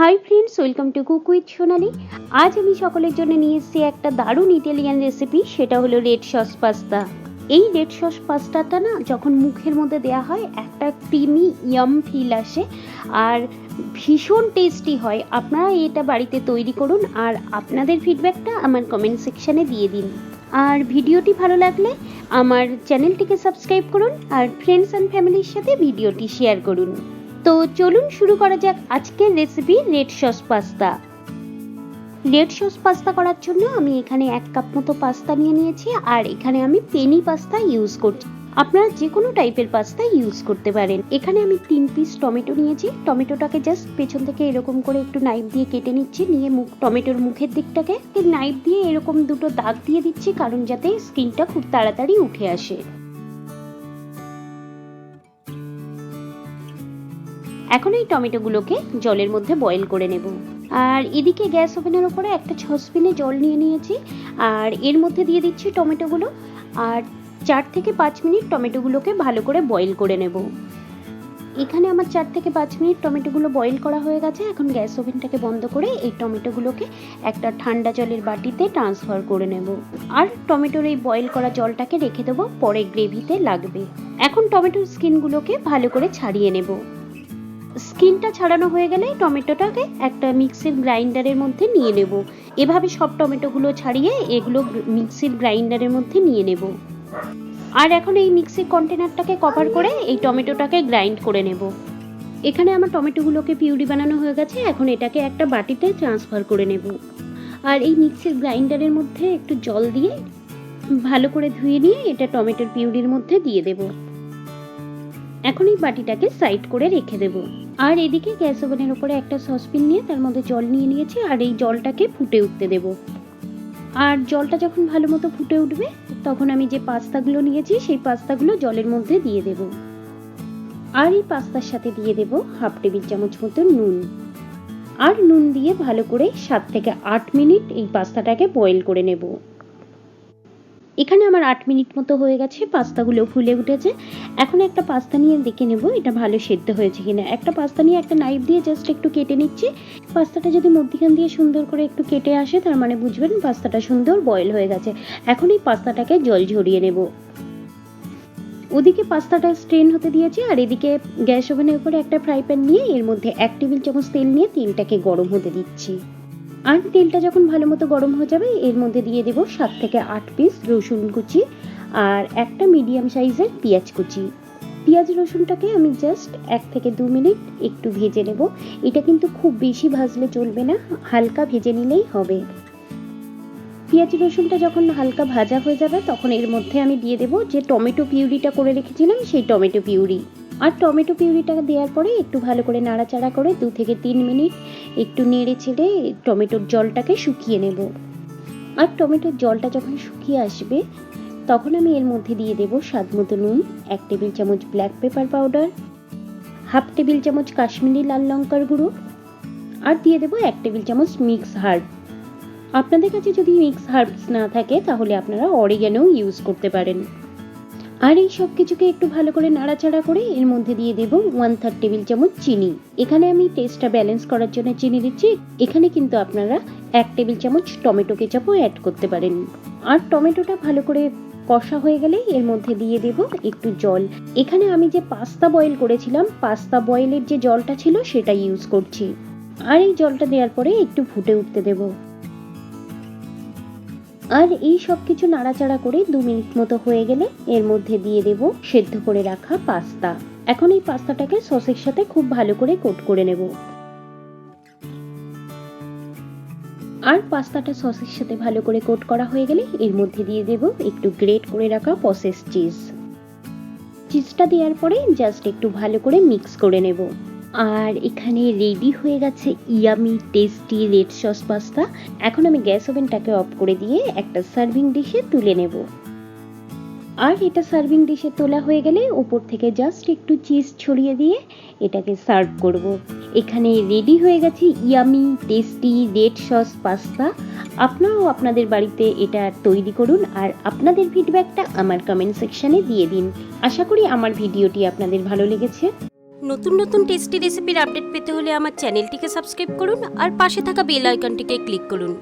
High friends, welcome to cook with Sonali. আজ আমি সকলের জন্য নিয়ে এসেছি একটা দারুণ ইটালিয়ান রেসিপি, সেটা হলো রেড সস পাস্তা। এই রেড সস পাস্তাটা না যখন মুখের মধ্যে দেওয়া হয় একটা ক্রিমি ইয়াম ফিল আসে আর ভীষণ টেস্টি হয়। আপনারা এটা বাড়িতে তৈরি করুন আর আপনাদের ফিডব্যাকটা আমার কমেন্ট সেকশানে দিয়ে দিন। আর ভিডিওটি ভালো লাগলে আমার চ্যানেলটিকে সাবস্ক্রাইব করুন আর ফ্রেন্ডস অ্যান্ড ফ্যামিলির সাথে ভিডিওটি শেয়ার করুন। তো চলুন শুরু করা যাক আজকের recipe red sauce pasta. Red sauce pasta করার জন্য আমি এখানে 1 কাপ মতো পাস্তা নিয়ে নিয়েছি আর এখানে আমি পেনি পাস্তা ইউজ করছি। আপনারা যে কোনো টাইপের পাস্তা ইউজ করতে পারেন। এখানে আমি 3 পিস টমেটো নিয়েছি। টমেটোটাকে জাস্ট পেছন থেকে এরকম করে একটু নাইফ দিয়ে কেটে নিচ্ছি, নিয়ে টমেটোর মুখের দিকটাকে নাইফ দিয়ে এরকম দুটো দাগ দিয়ে দিচ্ছি, কারণ যাতে স্কিনটা খুব তাড়াতাড়ি উঠে আসে। এখন এই টমেটোগুলোকে জলের মধ্যে বয়েল করে নেব। আর এদিকে গ্যাস ওভেনের ওপরে একটা সসপ্যানে জল নিয়ে নিয়েছি আর এর মধ্যে দিয়ে দিচ্ছি টমেটোগুলো আর 4 থেকে 5 মিনিট টমেটোগুলোকে ভালো করে বয়েল করে নেব। এখানে আমার 4 থেকে 5 মিনিট টমেটোগুলো বয়েল করা হয়ে গেছে। এখন গ্যাস ওভেনটাকে বন্ধ করে এই টমেটোগুলোকে একটা ঠান্ডা জলের বাটিতে ট্রান্সফার করে নেব। আর টমেটোর এই বয়েল করা জলটাকে রেখে দেবো, পরে গ্রেভিতে লাগবে। এখন টমেটোর স্কিনগুলোকে ভালো করে ছাড়িয়ে নেব। স্কিনটা ছাড়ানো হয়ে গেলে টমেটোটাকে একটা মিক্সির গ্রাইন্ডারের মধ্যে নিয়ে নেব। এভাবে সব টমেটোগুলো ছাড়িয়ে এগুলো মিক্সির গ্রাইন্ডারের মধ্যে নিয়ে নেব। আর এখন এই মিক্সির কন্টেনারটাকে কভার করে এই টমেটোটাকে গ্রাইন্ড করে নেব। এখানে আমার টমেটোগুলোকে পিউরি বানানো হয়ে গেছে। এখন এটাকে একটা বাটিতে ট্রান্সফার করে নেব। আর এই মিক্সির গ্রাইন্ডারের মধ্যে একটু জল দিয়ে ভালো করে ধুয়ে নিয়ে এটা টমেটোর পিউরির মধ্যে দিয়ে দেব। এখন এই বাটিটাকে সাইড করে রেখে দেব। আর এদিকে গ্যাস ওভেনের উপরে একটা সসপ্যান নিয়ে তার মধ্যে জল নিয়ে নিয়েছি আর এই জলটাকে ফুটে উঠতে দেব। আর জলটা যখন ভালো মতো ফুটে উঠবে তখন আমি যে পাস্তাগুলো নিয়েছি সেই পাস্তাগুলো জলের মধ্যে দিয়ে দেব। আর এই পাস্তার সাথে দিয়ে দেব 1/2 টেবিল চামচ মতো নুন। আর নুন দিয়ে ভালো করে 7 থেকে 8 মিনিট এই পাস্তাটাকে বয়েল করে নেব। এখানে আমার 8 মিনিট মতো হয়ে গেছে, পাস্তাগুলো ফুলে উঠেছে। এখন একটা পাস্তা নিয়ে দেখে নেব এটা ভালো সেদ্ধ হয়েছে কিনা। একটা পাস্তা নিয়ে একটা নাইফ দিয়ে জাস্ট একটু কেটে নিচ্ছি। পাস্তাটা যদি মধ্যখান দিয়ে সুন্দর করে একটু কেটে আসে তার মানে বুঝবেন পাস্তাটা সুন্দর বয়েল হয়ে গেছে। এখন এই পাস্তাটাকে জল ঝরিয়ে নেব। ওদিকে পাস্তাটা স্ট্রেন হতে দিয়েছি আর এদিকে গ্যাস ওভেনের উপরে একটা ফ্রাই প্যান নিয়ে এর মধ্যে 1 টেবিল চামচ তেল নিয়ে তেলটাকে গরম হতে দিচ্ছি। আর তেলটা যখন ভালো মতো গরম হয়ে যাবে এর মধ্যে দিয়ে দেব 7 থেকে 8 পিস রসুন কুচি আর একটা মিডিয়াম সাইজের পেঁয়াজ কুচি। পেঁয়াজ রসুনটাকে আমি জাস্ট 1 থেকে 2 মিনিট একটু ভেজে নেব। এটা কিন্তু খুব বেশি ভাজলে চলবে না, হালকা ভেজে নিলেই হবে। পেঁয়াজ রসুনটা যখন হালকা ভাজা হয়ে যাবে তখন এর মধ্যে আমি দিয়ে দেব যে টমেটো পিউরিটা করে রেখেছিলাম সেই টমেটো পিউরি। আর টমেটো পিউরিটা দেওয়ার পরে একটু ভালো করে নাড়াচাড়া করে 2 থেকে 3 মিনিট একটু নেড়ে ছেড়ে টমেটোর জলটাকে শুকিয়ে নেব। আর টমেটোর জলটা যখন শুকিয়ে আসবে তখন আমি এর মধ্যে দিয়ে দেব স্বাদ মতো নুন, 1 টেবিল চামচ ব্ল্যাক পেপার পাউডার, 1/2 টেবিল চামচ কাশ্মীরি লাল লঙ্কার গুঁড়ো আর দিয়ে দেব 1 টেবিল চামচ মিক্স হার্ব। আপনাদের কাছে যদি মিক্স হার্বস না থাকে তাহলে আপনারা অরিগ্যানো ইউজ করতে পারেন। আর এই সব কিছুকে একটু ভালো করে নাড়াচাড়া করে এর মধ্যে দিয়ে দেব 1/3 টেবিল চামচ চিনি। এখানে আমি টেস্টটা ব্যালেন্স করার জন্য চিনি দিচ্ছি। এখানে কিন্তু আপনারা 1 টেবিল চামচ টমেটো কেচাপও অ্যাড করতে পারেন। আর টমেটোটা ভালো করে কষা হয়ে গেলে এর মধ্যে দিয়ে দেব একটু জল। এখানে আমি যে পাস্তা বয়েল করেছিলাম পাস্তা বয়েলের যে জলটা ছিল সেটা ইউজ করছি। আর এই জলটা দেওয়ার পরে একটু ফুটে উঠতে দেব। আর এই সব কিছু নাড়াচাড়া করে 2 মিনিট মতো হয়ে গেলে এর মধ্যে দিয়ে দেব সেদ্ধ করে রাখা পাস্তা। এখন এই পাস্তাটাকে সসের সাথে খুব ভালো করে কোট করে নেব। আর পাস্তাটা সসের সাথে ভালো করে কোট করা হয়ে গেলে এর মধ্যে দিয়ে দেব একটু গ্রেট করে রাখা প্রসেস চিজ। চিজটা দেওয়ার পরে জাস্ট একটু ভালো করে মিক্স করে নেব। আর এখানে রেডি হয়ে গেছে yummy tasty red sauce pasta. এখন আমি গ্যাস ওভেনটাকে অফ করে দিয়ে একটা সার্ভিং ডিশে তুলে নেব। আর এটা সার্ভিং ডিশে তোলা হয়ে গেলে উপর থেকে জাস্ট একটু চিজ ছড়িয়ে দিয়ে এটাকে সার্ভ করব। এখানে রেডি হয়ে গেছে yummy tasty red sauce pasta. আপনারাও আপনাদের বাড়িতে এটা তৈরি করুন আর আপনাদের ফিডব্যাকটা আমার কমেন্ট সেকশনে দিয়ে দিন। আশা করি আমার ভিডিওটি আপনাদের ভালো লেগেছে। নতুন নতুন টেস্টি রেসিপির আপডেট পেতে হলে আমার চ্যানেলটিকে সাবস্ক্রাইব করুন আর পাশে থাকা বেল আইকনটিকে ক্লিক করুন।